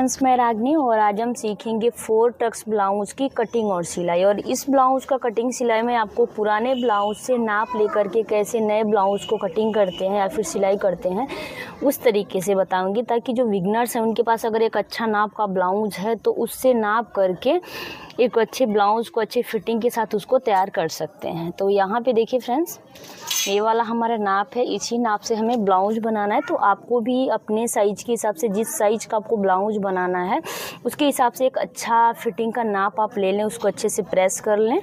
Friends, मैं रागनी और आज हम सीखेंगे 4 टक्स ब्लाउज की कटिंग और सिलाई। और इस ब्लाउज का कटिंग सिलाई में आपको पुराने ब्लाउज से नाप लेकर के कैसे नए ब्लाउज को कटिंग करते हैं या फिर सिलाई करते हैं उस तरीके से बताऊंगी, ताकि जो बिगनर्स हैं उनके पास अगर एक अच्छा नाप का ब्लाउज है तो उससे नाप करके एक अच्छे ब्लाउज को अच्छे फिटिंग के साथ उसको तैयार कर सकते हैं। तो यहाँ पे देखिए फ्रेंड्स, ये वाला हमारा नाप है, इसी नाप से हमें ब्लाउज बनाना है। तो आपको भी अपने साइज के हिसाब से, जिस साइज का आपको ब्लाउज बनाना है उसके हिसाब से एक अच्छा फिटिंग का नाप आप ले लें, उसको अच्छे से प्रेस कर लें।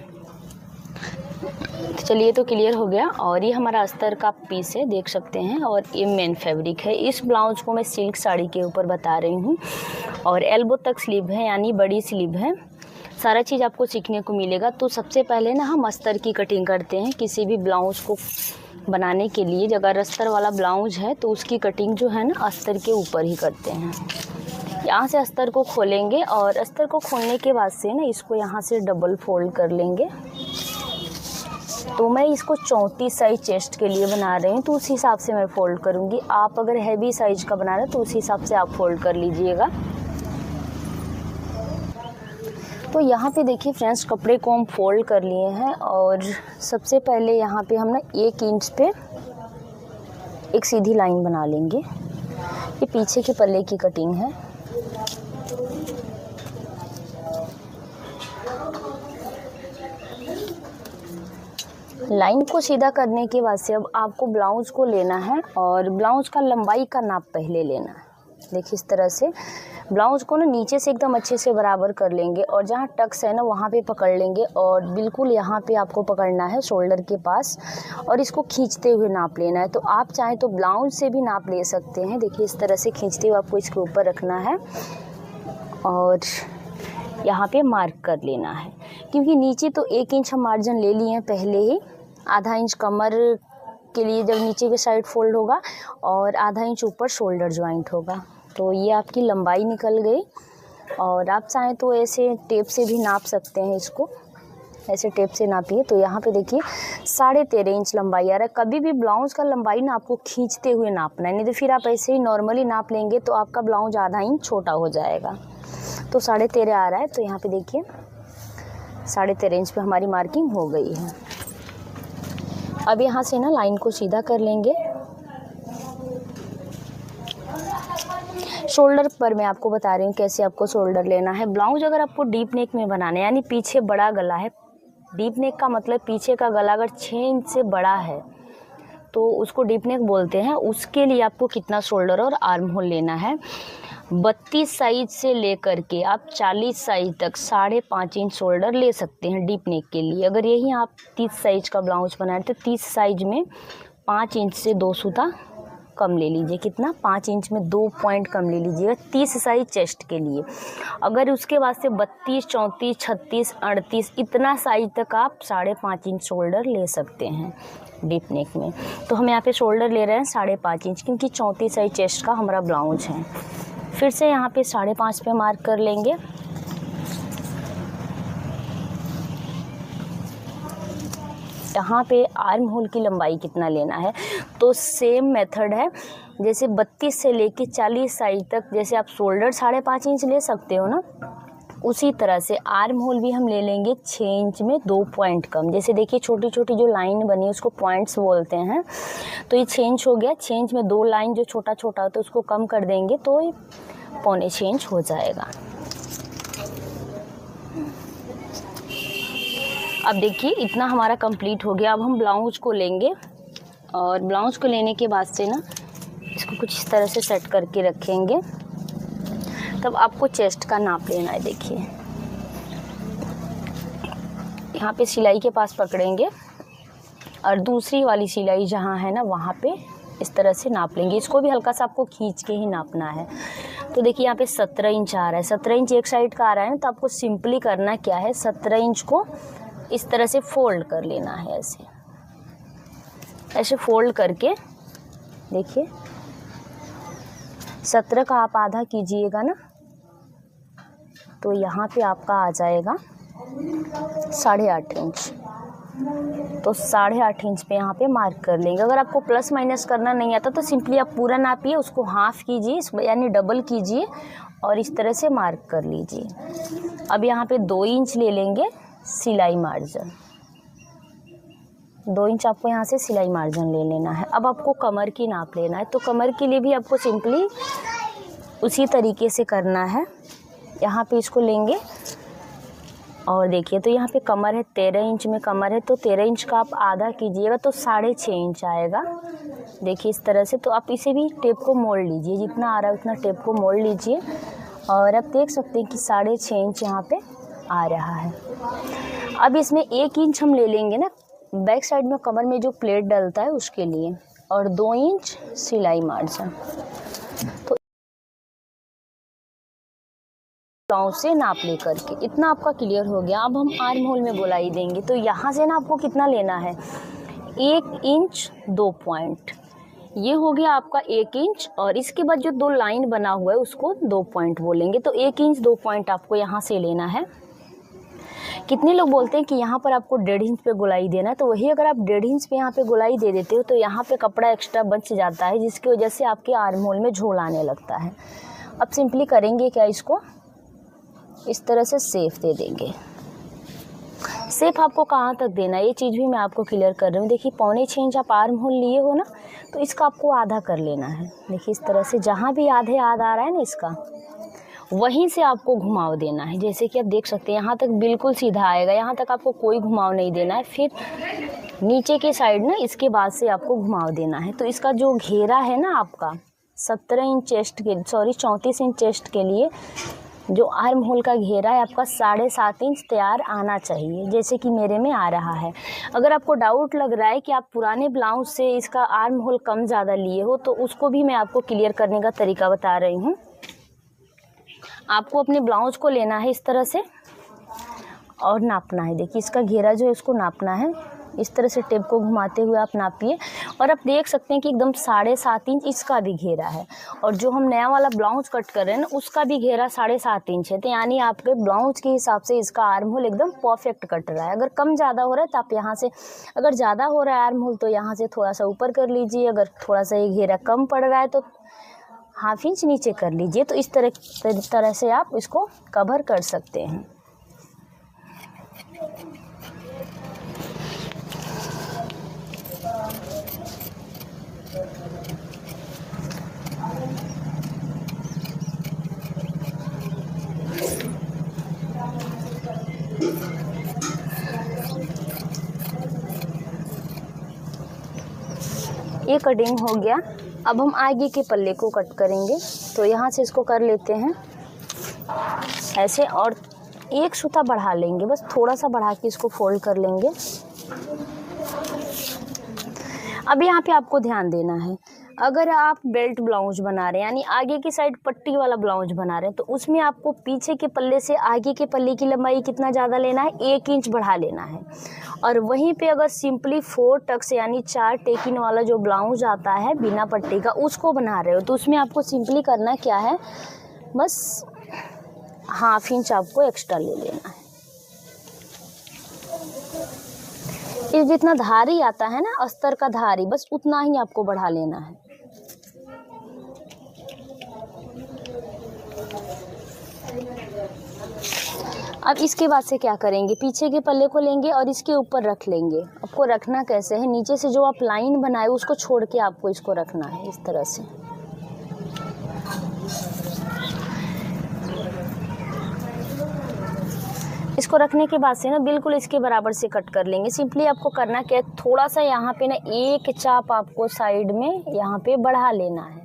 तो चलिए, तो क्लियर हो गया। और ये हमारा अस्तर का पीस है, देख सकते हैं, और ये मेन फैब्रिक है। इस ब्लाउज को मैं सिल्क साड़ी के ऊपर बता रही हूँ और एल्बो तक स्लीव है, यानी बड़ी स्लीव है। सारा चीज़ आपको सीखने को मिलेगा। तो सबसे पहले ना हम अस्तर की कटिंग करते हैं किसी भी ब्लाउज को बनाने के लिए। अगर अस्तर वाला ब्लाउज है तो उसकी कटिंग जो है ना अस्तर के ऊपर ही करते हैं। यहाँ से अस्तर को खोलेंगे और अस्तर को खोलने के बाद से ना इसको यहाँ से डबल फोल्ड कर लेंगे। तो मैं इसको 34 साइज चेस्ट के लिए बना रही हूँ, तो उस हिसाब से मैं फ़ोल्ड करूँगी। आप अगर हैवी साइज का बना रहे हैं तो उस हिसाब से आप फोल्ड कर लीजिएगा। तो यहाँ पे देखिए फ्रेंड्स, कपड़े को हम फोल्ड कर लिए हैं और सबसे पहले यहाँ पे हम ना 1 इंच पे एक सीधी लाइन बना लेंगे। ये पीछे के पल्ले की कटिंग है। लाइन को सीधा करने के बाद से अब आपको ब्लाउज को लेना है और ब्लाउज का लंबाई का नाप पहले लेना है। देखिए इस तरह से ब्लाउज को ना नीचे से एकदम अच्छे से बराबर कर लेंगे और जहाँ टक्स है ना वहाँ पे पकड़ लेंगे और बिल्कुल यहाँ पे आपको पकड़ना है शोल्डर के पास और इसको खींचते हुए नाप लेना है। तो आप चाहें तो ब्लाउज से भी नाप ले सकते हैं। देखिए इस तरह से खींचते हुए आपको इसके ऊपर रखना है और यहाँ पे मार्क कर लेना है, क्योंकि नीचे तो 1 इंच हम मार्जिन ले लिए हैं पहले ही। आधा इंच कमर के लिए जब नीचे के साइड फोल्ड होगा और आधा इंच ऊपर शोल्डर ज्वाइंट होगा। तो ये आपकी लंबाई निकल गई। और आप चाहें तो ऐसे टेप से भी नाप सकते हैं, इसको ऐसे टेप से नापिए। तो यहाँ पे देखिए 13.5 इंच लंबाई आ रहा है। कभी भी ब्लाउज का लंबाई ना आपको खींचते हुए नापना है, नहीं तो फिर आप ऐसे ही नॉर्मली नाप लेंगे तो आपका ब्लाउज आधा इंच छोटा हो जाएगा। तो 13.5 आ रहा है। तो यहाँ पे देखिए 13.5 इंच पे हमारी मार्किंग हो गई है। अब यहाँ से ना लाइन को सीधा कर लेंगे। शोल्डर पर मैं आपको बता रही हूँ कैसे आपको शोल्डर लेना है। ब्लाउज अगर आपको डीप नेक में बनाना है, यानी पीछे बड़ा गला है, डीप नेक का मतलब पीछे का गला अगर 6 इंच से बड़ा है तो उसको डीप नेक बोलते हैं। उसके लिए आपको कितना शोल्डर और आर्म होल लेना है, 32 साइज से लेकर के आप 40 साइज तक 5.5 इंच शोल्डर ले सकते हैं डीप नेक के लिए। अगर यही आप 30 साइज का ब्लाउज बनाए तो 30 साइज में 5 इंच से 2 सूता कम ले लीजिए। कितना? 5 इंच में 2 पॉइंट कम ले लीजिएगा 30 साइज चेस्ट के लिए। अगर उसके बाद से 32, 34, 36, 38 इतना साइज तक आप 5.5 इंच शोल्डर ले सकते हैं डीप नेक में। तो हम यहाँ पे शोल्डर ले रहे हैं 5.5 इंच, क्योंकि 34 साइज चेस्ट का हमारा ब्लाउज है। फिर से यहाँ पे 5.5 पे मार्क कर लेंगे। यहाँ पे आर्म होल की लंबाई कितना लेना है, तो सेम मेथड है। जैसे 32 से लेके 40 साइज तक जैसे आप शोल्डर 5.5 इंच ले सकते हो ना, उसी तरह से आर्म होल भी हम ले लेंगे 6 इंच में 2 पॉइंट कम। जैसे देखिए छोटी छोटी जो लाइन बनी है उसको पॉइंट्स बोलते हैं। तो ये 6 इंच हो गया। 6 इंच में 2 लाइन जो छोटा छोटा होता है उसको कम कर देंगे तो ये 6.25 इंच हो जाएगा। अब देखिए इतना हमारा कंप्लीट हो गया। अब हम ब्लाउज को लेंगे और ब्लाउज को लेने के बाद से ना इसको कुछ इस तरह से सेट करके रखेंगे। तब आपको चेस्ट का नाप लेना है। देखिए यहाँ पे सिलाई के पास पकड़ेंगे और दूसरी वाली सिलाई जहाँ है ना वहाँ पे इस तरह से नाप लेंगे। इसको भी हल्का सा आपको खींच के ही नापना है। तो देखिए यहाँ पे 17 इंच आ रहा है। 17 इंच एक साइड का आ रहा है ना, तो आपको सिंपली करना क्या है, 17 इंच को इस तरह से फोल्ड कर लेना है। ऐसे फोल्ड करके देखिए 17 का आप आधा कीजिएगा ना, तो यहाँ पे आपका आ जाएगा 8.5 इंच। तो 8.5 इंच पे यहाँ पे मार्क कर लेंगे। अगर आपको प्लस माइनस करना नहीं आता तो सिंपली आप पूरा नापिए, उसको हाफ कीजिए यानी डबल कीजिए और इस तरह से मार्क कर लीजिए। अब यहाँ पे 2 इंच ले लेंगे सिलाई मार्जिन, 2 इंच आपको यहाँ से सिलाई मार्जिन ले लेना है। अब आपको कमर की नाप लेना है, तो कमर के लिए भी आपको सिंपली उसी तरीके से करना है। यहाँ पे इसको लेंगे और देखिए तो यहाँ पे कमर है, 13 इंच में कमर है, तो 13 इंच का आप आधा कीजिएगा तो 6.5 इंच आएगा। देखिए इस तरह से। तो आप इसे भी टेप को मोड़ लीजिए, जितना आ रहा है उतना टेप को मोड़ लीजिए और आप देख सकते हैं कि 6.5 इंच यहाँ पे आ रहा है। अब इसमें 1 इंच हम ले लेंगे ना बैक साइड में कमर में जो प्लेट डलता है उसके लिए, और 2 इंच सिलाई मार्जिन। तो ब्लाउज से नाप ले करके इतना आपका क्लियर हो गया। अब हम आर्म होल में गोलाई देंगे, तो यहाँ से ना आपको कितना लेना है, 1 इंच 2 पॉइंट, ये हो गया आपका 1 इंच, और इसके बाद जो 2 लाइन बना हुआ है उसको 2 पॉइंट बोलेंगे। तो 1 इंच 2 पॉइंट आपको यहाँ से लेना है। कितने लोग बोलते हैं कि यहाँ पर आपको 1.5 इंच पे गोलाई देना है, तो वही अगर आप 1.5 इंच पे यहाँ पे गोलाई दे देते हो तो यहाँ पे कपड़ा एक्स्ट्रा बच जाता है, जिसकी वजह से आपके आर्म होल में झोल आने लगता है। अब सिंपली करेंगे क्या, इसको इस तरह से सेफ दे देंगे। सेफ आपको कहाँ तक देना है ये चीज़ भी मैं आपको क्लियर कर रही हूँ। देखिए 1.25 इंच आप आर्म होल लिए हो ना, तो इसका आपको आधा कर लेना है। देखिए इस तरह से जहाँ भी आधे आधा आ रहा है ना इसका, वहीं से आपको घुमाव देना है। जैसे कि आप देख सकते हैं यहाँ तक बिल्कुल सीधा आएगा, यहाँ तक आपको कोई घुमाव नहीं देना है। फिर नीचे के साइड ना इसके बाद से आपको घुमाव देना है। तो इसका जो घेरा है ना आपका 17 इंच चेस्ट के 34 इंच चेस्ट के लिए जो आर्म होल का घेरा है आपका 7.5 इंच तैयार आना चाहिए, जैसे कि मेरे में आ रहा है। अगर आपको डाउट लग रहा है कि आप पुराने ब्लाउज से इसका आर्म होल कम ज़्यादा लिए हो, तो उसको भी मैं आपको क्लियर करने का तरीका बता रही हूँ। आपको अपने ब्लाउज को लेना है इस तरह से और नापना है। देखिए इसका घेरा जो है उसको नापना है, इस तरह से टेप को घुमाते हुए आप नापिए। और आप देख सकते हैं कि एकदम 7.5 इंच इसका भी घेरा है, और जो हम नया वाला ब्लाउज कट कर रहे हैं ना उसका भी घेरा 7.5 इंच है। तो यानी आपके ब्लाउज के हिसाब से इसका आर्म होल एकदम परफेक्ट कट रहा है। अगर कम ज़्यादा हो रहा है तो आप यहाँ से, अगर ज़्यादा हो रहा है आर्म होल तो यहाँ से थोड़ा सा ऊपर कर लीजिए, अगर थोड़ा सा ये घेरा कम पड़ रहा है तो 1/2 इंच नीचे कर लीजिए। तो इस तरह से आप इसको कवर कर सकते हैं। ये कटिंग हो गया। अब हम आगे के पल्ले को कट करेंगे, तो यहाँ से इसको कर लेते हैं ऐसे, और एक सूता बढ़ा लेंगे, बस थोड़ा सा बढ़ा के इसको फोल्ड कर लेंगे। अब यहाँ पे आपको ध्यान देना है, अगर आप बेल्ट ब्लाउज बना रहे हैं यानी आगे की साइड पट्टी वाला ब्लाउज बना रहे हैं, तो उसमें आपको पीछे के पल्ले से आगे के पल्ले की लंबाई कितना ज़्यादा लेना है, 1 इंच बढ़ा लेना है। और वहीं पे अगर सिंपली 4 टक्स यानी 4 टेकिन वाला जो ब्लाउज आता है बिना पट्टी का, उसको बना रहे हो, तो उसमें आपको सिंपली करना क्या है, बस 1/2 इंच आपको एक्स्ट्रा ले लेना है। ये जितना धारी आता है ना अस्तर का धारी, बस उतना ही आपको बढ़ा लेना है। अब इसके बाद से क्या करेंगे, पीछे के पल्ले को लेंगे और इसके ऊपर रख लेंगे। आपको रखना कैसे है, नीचे से जो आप लाइन बनाए उसको छोड़ के आपको इसको रखना है इस तरह से। इसको रखने के बाद से ना बिल्कुल इसके बराबर से कट कर लेंगे। सिंपली आपको करना क्या है, थोड़ा सा यहाँ पे ना एक चाप आपको साइड में यहाँ पे बढ़ा लेना है।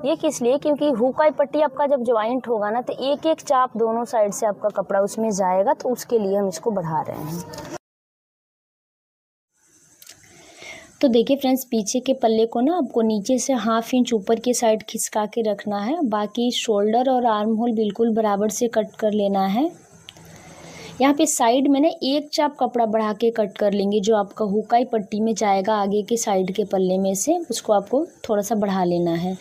ये किस लिए, क्योंकि हुकाई पट्टी आपका जब ज्वाइंट होगा ना तो एक एक चाप दोनों साइड से आपका कपड़ा उसमें जाएगा, तो उसके लिए हम इसको बढ़ा रहे हैं। तो देखिए फ्रेंड्स, पीछे के पल्ले को ना आपको नीचे से 1/2 इंच ऊपर की साइड खिसका के रखना है। बाकी शोल्डर और आर्म होल बिल्कुल बराबर से कट कर लेना है। यहाँ पे साइड में ना एक चाप कपड़ा बढ़ा के कट कर लेंगे, जो आपका हुकाई पट्टी में जाएगा आगे के साइड के पल्ले में से, उसको आपको थोड़ा सा बढ़ा लेना है।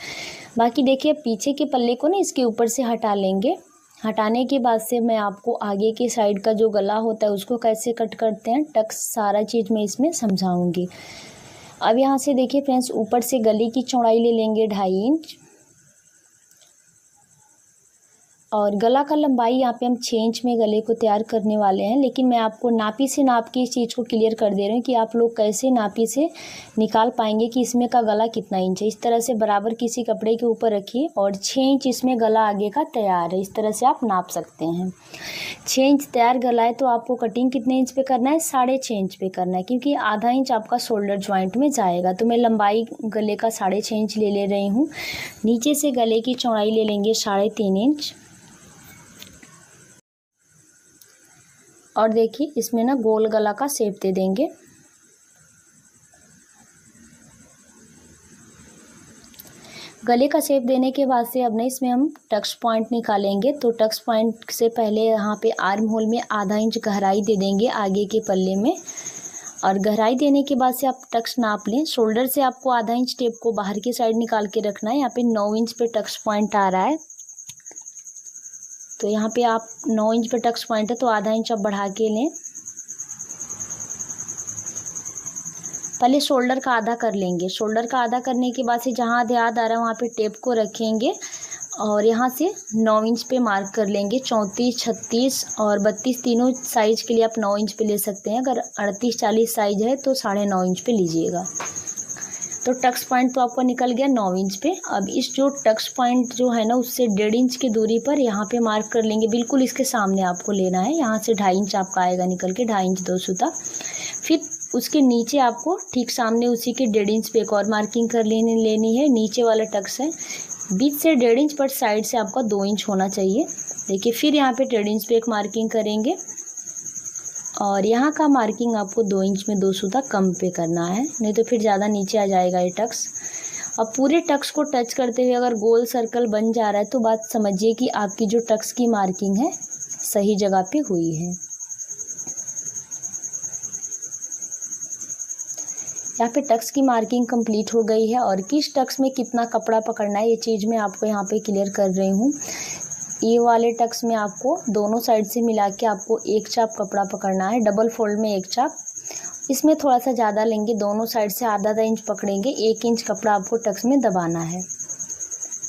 बाकी देखिए पीछे के पल्ले को ना इसके ऊपर से हटा लेंगे हटाने के बाद से मैं आपको आगे की साइड का जो गला होता है उसको कैसे कट करते हैं, टक्स, सारा चीज़ मैं इसमें समझाऊंगी। अब यहाँ से देखिए फ्रेंड्स, ऊपर से गले की चौड़ाई ले लेंगे 2.5 इंच, और गला का लंबाई यहाँ पे हम 6 इंच में गले को तैयार करने वाले हैं। लेकिन मैं आपको नापी से नाप के इस चीज़ को क्लियर कर दे रही हूँ कि आप लोग कैसे नापी से निकाल पाएंगे कि इसमें का गला कितना इंच है। इस तरह से बराबर किसी कपड़े के ऊपर रखिए और 6 इंच इसमें गला आगे का तैयार है। इस तरह से आप नाप सकते हैं। 6 इंच तैयार गला है तो आपको कटिंग कितने इंच पे करना है, 6.5 इंच पे करना है, क्योंकि आधा इंच आपका शोल्डर ज्वाइंट में जाएगा। तो मैं लंबाई गले का 6.5 इंच ले रही हूँ। नीचे से गले की चौड़ाई ले लेंगे 3.5 इंच, और देखिए इसमें ना गोल गला का शेप दे देंगे। गले का शेप देने के बाद से अब ना इसमें हम टक्स पॉइंट निकालेंगे। तो टक्स पॉइंट से पहले यहाँ पे आर्म होल में आधा इंच गहराई दे देंगे आगे के पल्ले में, और गहराई देने के बाद से आप टक्स नाप लें। शोल्डर से आपको आधा इंच टेप को बाहर की साइड निकाल के रखना है। यहाँ पे 9 इंच पे टक्स पॉइंट आ रहा है, तो यहाँ पे आप 9 इंच पे टक्स पॉइंट है तो आधा इंच आप बढ़ा के लें। पहले शोल्डर का आधा कर लेंगे। शोल्डर का आधा करने के बाद से जहाँ याद आ रहा है वहाँ पे टेप को रखेंगे और यहाँ से 9 इंच पे मार्क कर लेंगे। 34, 36 और 32 तीनों साइज के लिए आप 9 इंच पे ले सकते हैं। अगर 38, 40 साइज है तो 9.5 इंच पे लीजिएगा। तो टक्स पॉइंट तो आपका निकल गया 9 इंच पे। अब इस जो टक्स पॉइंट जो है ना उससे 1.5 इंच की दूरी पर यहाँ पे मार्क कर लेंगे। बिल्कुल इसके सामने आपको लेना है। यहाँ से 2.5 इंच आपका आएगा निकल के, 2.5 इंच 2 सूता। फिर उसके नीचे आपको ठीक सामने उसी के 1.5 इंच पे एक और मार्किंग कर लेनी है। नीचे वाला टक्स है, बीच से 1.5 इंच पर साइड से आपका 2 इंच होना चाहिए। देखिए फिर यहाँ पे 1.5 इंच पे एक मार्किंग करेंगे और यहाँ का मार्किंग आपको 2 इंच में 2 सूता कम पे करना है, नहीं तो फिर ज़्यादा नीचे आ जाएगा ये टक्स। अब पूरे टक्स को टच करते हुए अगर गोल सर्कल बन जा रहा है तो बात समझिए कि आपकी जो टक्स की मार्किंग है सही जगह पे हुई है। यहाँ पे टक्स की मार्किंग कंप्लीट हो गई है और किस टक्स में कितना कपड़ा पकड़ना है ये चीज़ मैं आपको यहाँ पे क्लियर कर रही हूँ। ये वाले टक्स में आपको दोनों साइड से मिला के आपको एक चाप कपड़ा पकड़ना है, डबल फोल्ड में एक चाप। इसमें थोड़ा सा ज़्यादा लेंगे, दोनों साइड से आधा इंच पकड़ेंगे, 1 इंच कपड़ा आपको टक्स में दबाना है।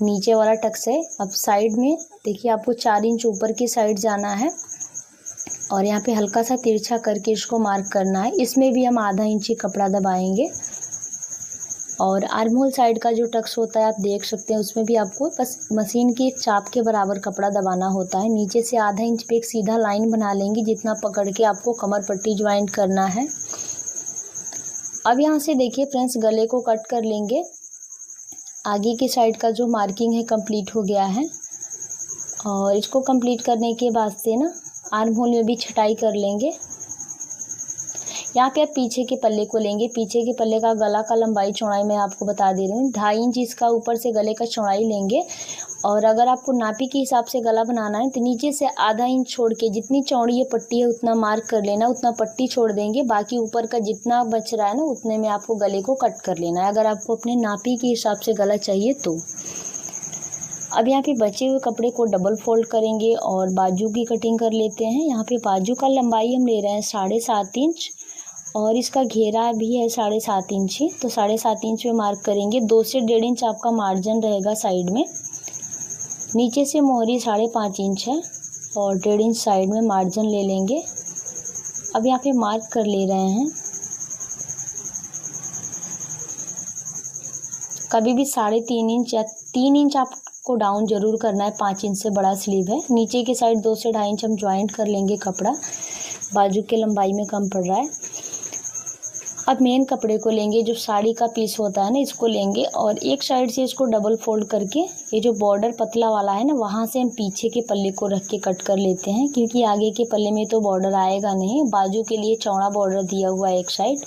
नीचे वाला टक्स है। अब साइड में देखिए आपको 4 इंच ऊपर की साइड जाना है और यहाँ पे हल्का सा तिरछा करके इसको मार्क करना है। इसमें भी हम आधा इंच ही कपड़ा दबाएंगे। और आर्म होल साइड का जो टक्स होता है आप देख सकते हैं, उसमें भी आपको बस मशीन की चाप के बराबर कपड़ा दबाना होता है। नीचे से आधा इंच पे एक सीधा लाइन बना लेंगे, जितना पकड़ के आपको कमर पट्टी ज्वाइंट करना है। अब यहाँ से देखिए फ्रेंड्स, गले को कट कर लेंगे। आगे की साइड का जो मार्किंग है कंप्लीट हो गया है और इसको कंप्लीट करने के बाद से ना आर्म होल में भी छटाई कर लेंगे। यहाँ पे आप पीछे के पल्ले को लेंगे। पीछे के पल्ले का गला का लंबाई चौड़ाई मैं आपको बता दे रही हूँ, 2.5 इंच इसका ऊपर से गले का चौड़ाई लेंगे। और अगर आपको नापी के हिसाब से गला बनाना है तो नीचे से आधा इंच छोड़ के जितनी चौड़ी ये पट्टी है उतना मार्क कर लेना, उतना पट्टी छोड़ देंगे। बाकी ऊपर का जितना बच रहा है ना उतने में आपको गले को कट कर लेना है, अगर आपको अपने नापी के हिसाब से गला चाहिए तो। अब यहाँ पे बचे हुए कपड़े को डबल फोल्ड करेंगे और बाजू की कटिंग कर लेते हैं। यहाँ पे बाजू का लंबाई हम ले रहे हैं 7.5 इंच और इसका घेरा भी है 7.5 इंच ही, तो 7.5 इंच पे मार्क करेंगे। 2 से 1.5 इंच आपका मार्जिन रहेगा साइड में। नीचे से मोहरी 5.5 इंच है और 1.5 इंच साइड में मार्जिन ले लेंगे। अब यहाँ पे मार्क कर ले रहे हैं। कभी भी 3.5 इंच या 3 इंच आपको डाउन जरूर करना है, 5 इंच से बड़ा स्लीव है। नीचे की साइड 2 से 2.5 इंच हम ज्वाइंट कर लेंगे कपड़ा, बाजू के लंबाई में कम पड़ रहा है। अब मेन कपड़े को लेंगे, जो साड़ी का पीस होता है ना इसको लेंगे और एक साइड से इसको डबल फोल्ड करके ये जो बॉर्डर पतला वाला है ना वहाँ से हम पीछे के पल्ले को रख के कट कर लेते हैं, क्योंकि आगे के पल्ले में तो बॉर्डर आएगा नहीं। बाजू के लिए चौड़ा बॉर्डर दिया हुआ है एक साइड।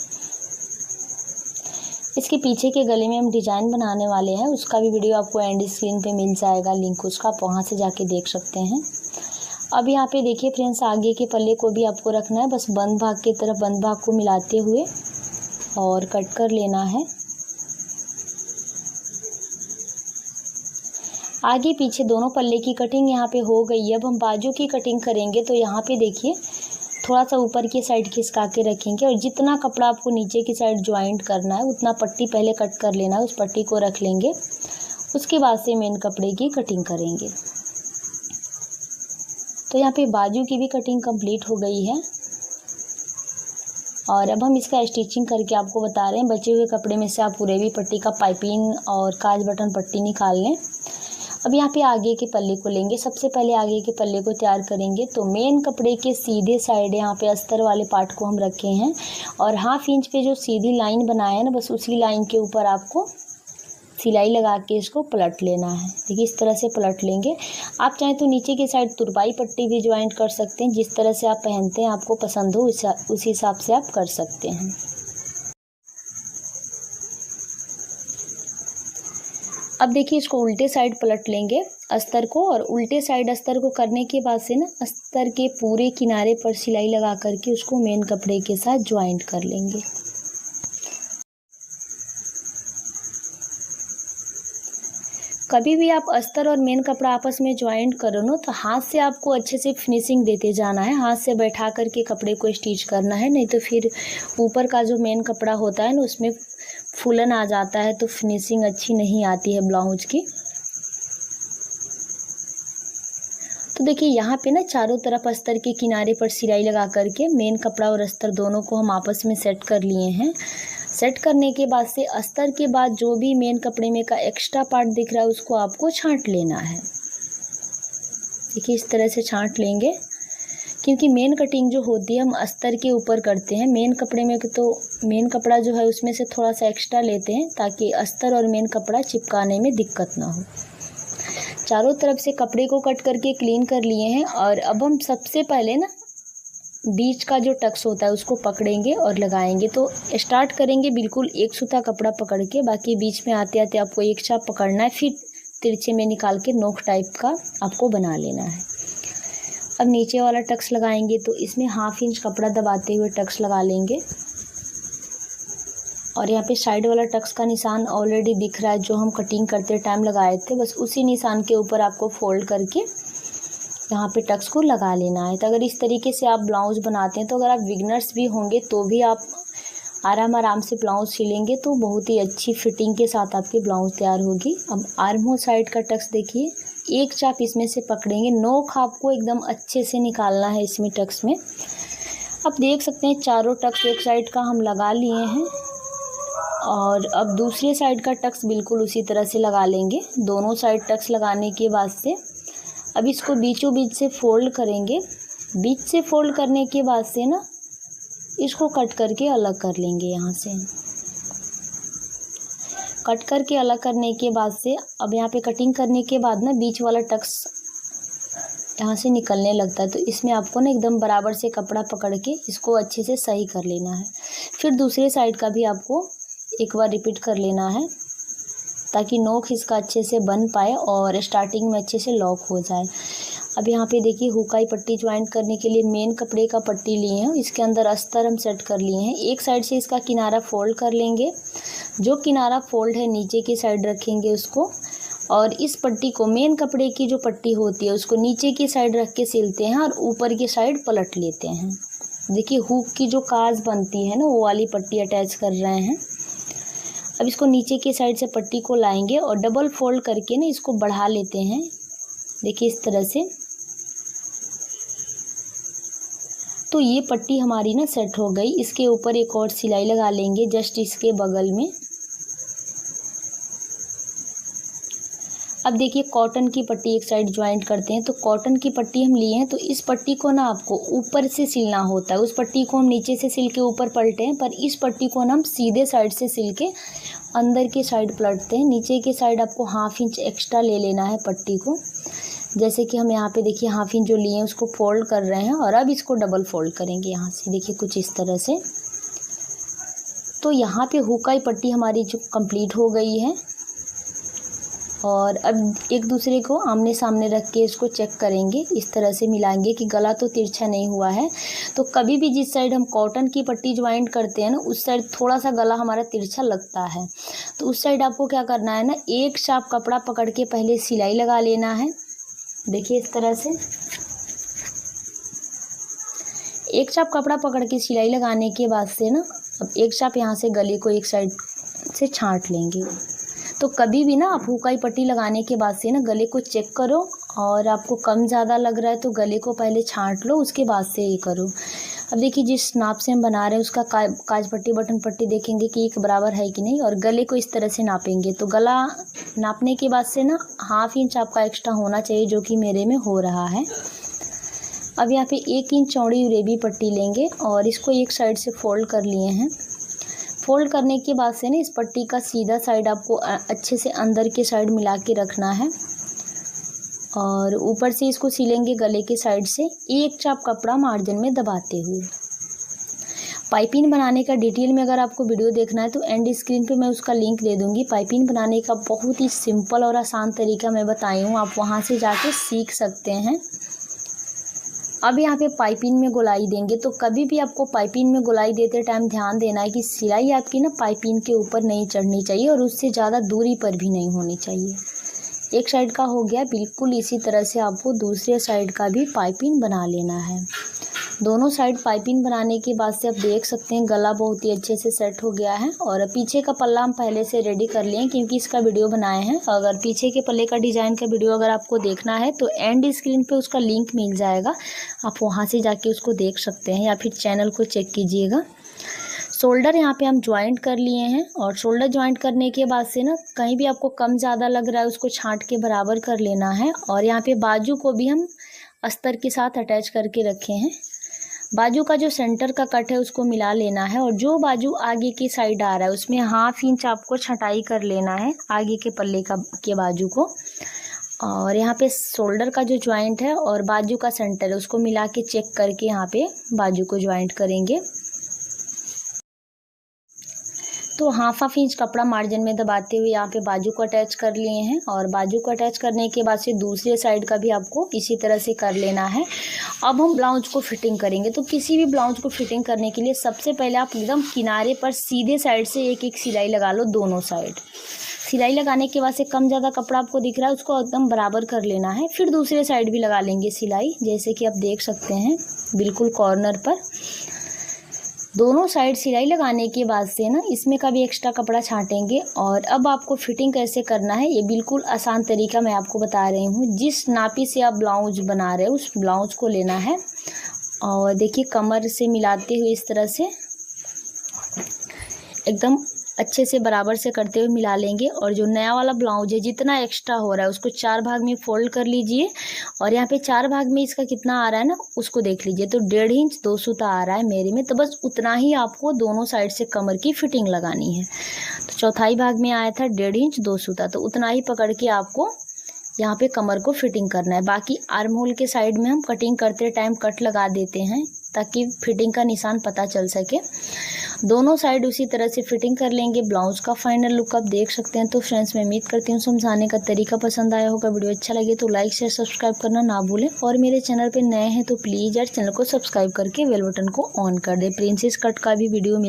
इसके पीछे के गले में हम डिजाइन बनाने वाले हैं, उसका भी वीडियो आपको एंड स्क्रीन पे मिल जाएगा लिंक उसका, आप वहाँ से जाके देख सकते हैं। अब यहाँ पे देखिए फ्रेंड्स, आगे के पल्ले को भी आपको रखना है, बस बंद भाग की तरफ बंद भाग को मिलाते हुए और कट कर लेना है। आगे पीछे दोनों पल्ले की कटिंग यहाँ पे हो गई है। अब हम बाजू की कटिंग करेंगे तो यहाँ पे देखिए थोड़ा सा ऊपर की साइड खिसका के रखेंगे और जितना कपड़ा आपको नीचे की साइड ज्वाइंट करना है उतना पट्टी पहले कट कर लेना है, उस पट्टी को रख लेंगे। उसके बाद से मेन कपड़े की कटिंग करेंगे। तो यहाँ पे बाजू की भी कटिंग कंप्लीट हो गई है और अब हम इसका स्टिचिंग करके आपको बता रहे हैं। बचे हुए कपड़े में से आप पूरे भी पट्टी का पाइपिंग और काज बटन पट्टी निकाल लें। अब यहाँ पे आगे के पल्ले को लेंगे। सबसे पहले आगे के पल्ले को तैयार करेंगे तो मेन कपड़े के सीधे साइड यहाँ पे अस्तर वाले पार्ट को हम रखे हैं और 1/2 इंच पे जो सीधी लाइन बनाया है ना, बस उसी लाइन के ऊपर आपको सिलाई लगा के इसको पलट लेना है। देखिए इस तरह से पलट लेंगे। आप चाहें तो नीचे की साइड तुरपाई पट्टी भी ज्वाइंट कर सकते हैं। जिस तरह से आप पहनते हैं, आपको पसंद हो उस हिसाब से आप कर सकते हैं। अब देखिए इसको उल्टे साइड पलट लेंगे अस्तर को और उल्टे साइड अस्तर को करने के बाद से ना अस्तर के पूरे किनारे पर सिलाई लगा करके उसको मेन कपड़े के साथ ज्वाइंट कर लेंगे। कभी भी आप अस्तर और मेन कपड़ा आपस में ज्वाइंट करो ना तो हाथ से आपको अच्छे से फिनिशिंग देते जाना है। हाथ से बैठा करके कपड़े को स्टिच करना है, नहीं तो फिर ऊपर का जो मेन कपड़ा होता है ना उसमें फूलन आ जाता है तो फिनिशिंग अच्छी नहीं आती है ब्लाउज की। तो देखिए यहाँ पे ना चारों तरफ अस्तर के किनारे पर सिलाई लगा करके मेन कपड़ा और अस्तर दोनों को हम आपस में सेट कर लिए हैं। सेट करने के बाद से अस्तर के बाद जो भी मेन कपड़े में का एक्स्ट्रा पार्ट दिख रहा है उसको आपको छांट लेना है। देखिए इस तरह से छांट लेंगे, क्योंकि मेन कटिंग जो होती है हम अस्तर के ऊपर करते हैं। मेन कपड़े में तो मेन कपड़ा जो है उसमें से थोड़ा सा एक्स्ट्रा लेते हैं ताकि अस्तर और मेन कपड़ा चिपकाने में दिक्कत ना हो। चारों तरफ से कपड़े को कट करके क्लीन कर लिए हैं और अब हम सबसे पहले ना बीच का जो टक्स होता है उसको पकड़ेंगे और लगाएंगे। तो स्टार्ट करेंगे बिल्कुल एक सूता कपड़ा पकड़ के, बाकी बीच में आते आते आपको एक चाप पकड़ना है, फिर तिरछे में निकाल के नोक टाइप का आपको बना लेना है। अब नीचे वाला टक्स लगाएंगे तो इसमें 1/2 इंच कपड़ा दबाते हुए टक्स लगा लेंगे और यहाँ पे साइड वाला टक्स का निशान ऑलरेडी दिख रहा है जो हम कटिंग करते टाइम लगाए थे। बस उसी निशान के ऊपर आपको फोल्ड करके यहाँ पे टक्स को लगा लेना है। तो अगर इस तरीके से आप ब्लाउज़ बनाते हैं तो अगर आप बिगनर्स भी होंगे तो भी आप आराम से ब्लाउज़ सिलेंगे तो बहुत ही अच्छी फिटिंग के साथ आपकी ब्लाउज़ तैयार होगी। अब आर्म होल साइड का टक्स देखिए, एक चाप इसमें से पकड़ेंगे, नोक आपको एकदम अच्छे से निकालना है इसमें टक्स में। अब देख सकते हैं चारों टक्स एक साइड का हम लगा लिए हैं और अब दूसरे साइड का टक्स बिल्कुल उसी तरह से लगा लेंगे। दोनों साइड टक्स लगाने के बाद से अब इसको बीचों बीच से फोल्ड करेंगे। बीच से फोल्ड करने के बाद से ना इसको कट करके अलग कर लेंगे। यहाँ से कट करके अलग करने के बाद से अब यहाँ पे कटिंग करने के बाद ना बीच वाला टक्स यहाँ से निकलने लगता है, तो इसमें आपको ना एकदम बराबर से कपड़ा पकड़ के इसको अच्छे से सही कर लेना है। फिर दूसरे साइड का भी आपको एक बार रिपीट कर लेना है ताकि नोक इसका अच्छे से बन पाए और स्टार्टिंग में अच्छे से लॉक हो जाए। अब यहाँ पे देखिए हुकाई पट्टी ज्वाइंट करने के लिए मेन कपड़े का पट्टी लिए हैं, इसके अंदर अस्तर हम सेट कर लिए हैं। एक साइड से इसका किनारा फोल्ड कर लेंगे, जो किनारा फोल्ड है नीचे की साइड रखेंगे उसको, और इस पट्टी को मेन कपड़े की जो पट्टी होती है उसको नीचे की साइड रख के सिलते हैं और ऊपर की साइड पलट लेते हैं। देखिए हुक की जो काज बनती है ना वो वाली पट्टी अटैच कर रहे हैं। अब इसको नीचे की साइड से पट्टी को लाएंगे और डबल फोल्ड करके ना इसको बढ़ा लेते हैं। देखिए इस तरह से। तो ये पट्टी हमारी ना सेट हो गई। इसके ऊपर एक और सिलाई लगा लेंगे जस्ट इसके बगल में। अब देखिए कॉटन की पट्टी एक साइड ज्वाइंट करते हैं, तो कॉटन की पट्टी हम लिए हैं, तो इस पट्टी को ना आपको ऊपर से सिलना होता है। उस पट्टी को हम नीचे से सिल के ऊपर पलटे हैं, पर इस पट्टी को ना हम सीधे साइड से सिल के अंदर की साइड पलटते हैं। नीचे की साइड आपको 1/2 इंच एक्स्ट्रा ले लेना है पट्टी को। जैसे कि हम यहाँ पे देखिए 1/2 इंच जो लिए हैं उसको फोल्ड कर रहे हैं और अब इसको डबल फोल्ड करेंगे यहाँ से। देखिए कुछ इस तरह से। तो यहाँ पे हुकाई पट्टी हमारी जो कंप्लीट हो गई है। और अब एक दूसरे को आमने सामने रख के इसको चेक करेंगे, इस तरह से मिलाएंगे कि गला तो तिरछा नहीं हुआ है। तो कभी भी जिस साइड हम कॉटन की पट्टी ज्वाइंट करते हैं ना, उस साइड थोड़ा सा गला हमारा तिरछा लगता है। तो उस साइड आपको क्या करना है ना, एक चाप कपड़ा पकड़ के पहले सिलाई लगा लेना है। देखिए इस तरह से एक चाप कपड़ा पकड़ के सिलाई लगाने के बाद से ना, अब एक चाप यहाँ से गले को एक साइड से छांट लेंगे। तो कभी भी ना आप हुकाई पट्टी लगाने के बाद से ना गले को चेक करो, और आपको कम ज़्यादा लग रहा है तो गले को पहले छांट लो, उसके बाद से ये करो। अब देखिए जिस नाप से हम बना रहे हैं उसका काज पट्टी बटन पट्टी देखेंगे कि एक बराबर है कि नहीं, और गले को इस तरह से नापेंगे। तो गला नापने के बाद से ना 1/2 इंच आपका एक्स्ट्रा होना चाहिए, जो कि मेरे में हो रहा है। अब यहाँ पे 1 इंच चौड़ी उरेबी पट्टी लेंगे और इसको एक साइड से फोल्ड कर लिए हैं। फोल्ड करने के बाद से ना इस पट्टी का सीधा साइड आपको अच्छे से अंदर के साइड मिला के रखना है, और ऊपर से इसको सिलेंगे गले के साइड से एक चाप कपड़ा मार्जिन में दबाते हुए। पाइपिंग बनाने का डिटेल में अगर आपको वीडियो देखना है तो एंड स्क्रीन पे मैं उसका लिंक दे दूँगी। पाइपिंग बनाने का बहुत ही सिंपल और आसान तरीका मैं बताई हूँ, आप वहाँ से जाके सीख सकते हैं। अब यहाँ पे पाइपिंग में गोलाई देंगे। तो कभी भी आपको पाइपिंग में गोलाई देते टाइम ध्यान देना है कि सिलाई आपकी ना पाइपिंग के ऊपर नहीं चढ़नी चाहिए और उससे ज़्यादा दूरी पर भी नहीं होनी चाहिए। एक साइड का हो गया, बिल्कुल इसी तरह से आपको दूसरे साइड का भी पाइपिंग बना लेना है। दोनों साइड पाइपिंग बनाने के बाद से आप देख सकते हैं गला बहुत ही अच्छे से सेट हो गया है। और पीछे का पल्ला हम पहले से रेडी कर लिए हैं, क्योंकि इसका वीडियो बनाए हैं। अगर पीछे के पल्ले का डिज़ाइन का वीडियो अगर आपको देखना है तो एंड स्क्रीन पे उसका लिंक मिल जाएगा, आप वहाँ से जाके उसको देख सकते हैं, या फिर चैनल को चेक कीजिएगा। शोल्डर यहाँ पे हम ज्वाइंट कर लिए हैं, और शोल्डर ज्वाइंट करने के बाद से ना कहीं भी आपको कम ज़्यादा लग रहा है उसको छांट के बराबर कर लेना है। और यहाँ पे बाजू को भी हम अस्तर के साथ अटैच करके रखे हैं। बाजू का जो सेंटर का कट है उसको मिला लेना है, और जो बाजू आगे की साइड आ रहा है उसमें 1/2 इंच आपको छटाई कर लेना है आगे के पल्ले के बाजू को। और यहाँ पे शोल्डर का जो ज्वाइंट है और बाजू का सेंटर है उसको मिला के चेक करके यहाँ पे बाजू को ज्वाइंट करेंगे। तो 1/2 इंच कपड़ा मार्जिन में दबाते हुए यहाँ पे बाजू को अटैच कर लिए हैं, और बाजू को अटैच करने के बाद से दूसरे साइड का भी आपको इसी तरह से कर लेना है। अब हम ब्लाउज को फिटिंग करेंगे। तो किसी भी ब्लाउज को फिटिंग करने के लिए सबसे पहले आप एकदम किनारे पर सीधे साइड से एक सिलाई लगा लो, दोनों साइड। सिलाई लगाने के बाद से कम ज़्यादा कपड़ा आपको दिख रहा है उसको एकदम बराबर कर लेना है। फिर दूसरे साइड भी लगा लेंगे सिलाई, जैसे कि आप देख सकते हैं बिल्कुल कॉर्नर पर। दोनों साइड सिलाई लगाने के बाद से ना इसमें का भी एक्स्ट्रा कपड़ा छांटेंगे। और अब आपको फिटिंग कैसे करना है ये बिल्कुल आसान तरीका मैं आपको बता रही हूँ। जिस नापी से आप ब्लाउज बना रहे हो उस ब्लाउज को लेना है, और देखिए कमर से मिलाते हुए इस तरह से एकदम अच्छे से बराबर से करते हुए मिला लेंगे। और जो नया वाला ब्लाउज है जितना एक्स्ट्रा हो रहा है उसको 4 भाग में फोल्ड कर लीजिए, और यहाँ पे 4 भाग में इसका कितना आ रहा है ना उसको देख लीजिए। तो 1.5 इंच 2 सूता आ रहा है मेरे में, तो बस उतना ही आपको दोनों साइड से कमर की फिटिंग लगानी है। तो चौथाई भाग में आया था 1.5 इंच 2 सूता, तो उतना ही पकड़ के आपको यहाँ पे कमर को फिटिंग करना है। बाकी आर्म होल के साइड में हम कटिंग करते टाइम कट लगा देते हैं ताकि फिटिंग का निशान पता चल सके। दोनों साइड उसी तरह से फिटिंग कर लेंगे। ब्लाउज का फाइनल लुक आप देख सकते हैं। तो फ्रेंड्स मैं उम्मीद करती हूँ समझाने का तरीका पसंद आया होगा। वीडियो अच्छा लगे तो लाइक शेयर सब्सक्राइब करना ना भूलें, और मेरे चैनल पे नए हैं तो प्लीज़ यार चैनल को सब्सक्राइब करके बेल बटन को ऑन कर दें। प्रिंसेस कट का भी वीडियो